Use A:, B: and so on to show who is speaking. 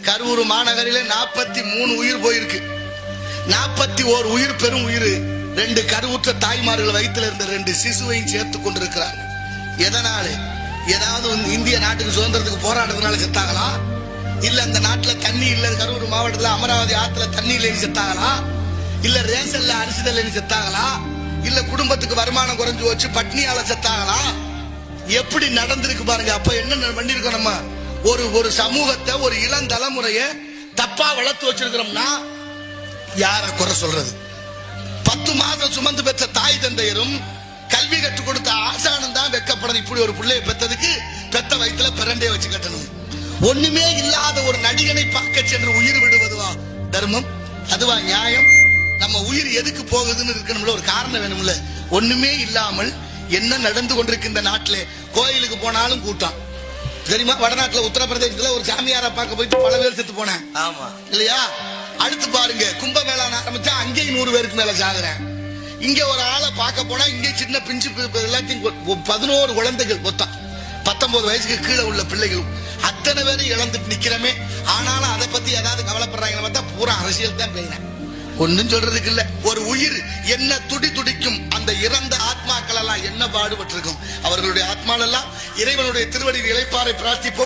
A: கரூர் மாநகரிலே 43 உயிர் போயிருக்கு. 41 உயிர் பெரும் உயிர். 2 கருவுற்ற தாய்மார்கள் வயிற்றுல இருந்த 2 சிசுவையும் சேர்த்து கொண்டிருக்கிறாங்க. எதனால? ஏதாவது இந்திய நாட்டுக்கு சுதந்திரத்துக்கு போராடுறதுனால செத்தாங்களா? இல்ல அந்த நாட்டுல தண்ணி இல்ல, கரூர் மாவட்டத்துல அமராவதி ஆத்துல தண்ணி இல்லைன்னு செத்தாங்களா? இல்ல ரேஷன்ல அரிசி இல்லைன்னு செத்தாங்களா? இல்ல குடும்பத்துக்கு வருமானம் குறைஞ்சு வச்சு பட்னியால செத்தாங்களா? எப்படி நடந்திருக்கு பாருங்க. அப்ப என்ன பண்ணிருக்கோம் நம்ம? ஒரு சமூகத்தை, ஒரு இளம் தலைமுறைய தப்பா வளர்த்து வச்சிருக்கிறோம்னா யார குறை சொல்றது? 10 மாதம் சுமந்து பெற்ற தாய் தந்தையரும் கல்வி கற்றுக் கொடுத்த ஆசானம் தான் வெக்கப்படணும். இப்படி ஒரு பிள்ளைய பெற்றதுக்கு பெத்த வயிற்றுல பிறண்டே வச்சு கட்டணும். ஒண்ணுமே இல்லாத ஒரு நடிகனை பார்க்க சென்று உயிர் விடுவதுவா தர்மம்? அதுவா நியாயம்? நம்ம உயிர் எதுக்கு போகுதுன்னு இருக்கணும்ல, ஒரு காரணம் வேணும்ல. ஒண்ணுமே இல்லாமல் என்ன நடந்து கொண்டிருக்கின்ற நாட்டிலே கோயிலுக்கு போனாலும் கூட்டம். தெரியுமா? வடநாட்டுல உத்தரப்பிரதேசத்துல ஒரு சாமியாரை பார்க்க போயிட்டு பல பேர் செத்து போனேன். ஆமா இல்லையா? அடுத்து பாருங்க, கும்பமேளா ஆரம்பிச்சா அங்கேயும் 100 பேருக்கு மேல சாகுறேன். இங்க ஒரு ஆளை பார்க்க போனா இங்கே சின்ன பிஞ்சு எல்லாத்தையும் 11 குழந்தைகள் மொத்தம் 19 வயசுக்கு கீழே உள்ள பிள்ளைகளும் அத்தனை பேரும் இழந்துட்டு நிக்கிறமே. ஆனாலும் அதை பத்தி ஏதாவது கவலைப்படுறாங்கன்னு பார்த்தா பூரா அரசியல் தான் பேசுறேன். ஒன்னும் சொல்றதுக்கு இல்ல. ஒரு உயிர் என்ன துடிக்கும். அந்த இறந்த ஆத்மாக்கள் எல்லாம் என்ன பாடுபட்டிருக்கும். அவர்களுடைய ஆத்மாலெல்லாம் இறைவனுடைய திருவடியில் இளைப்பாறை பிரார்த்திப்போம்.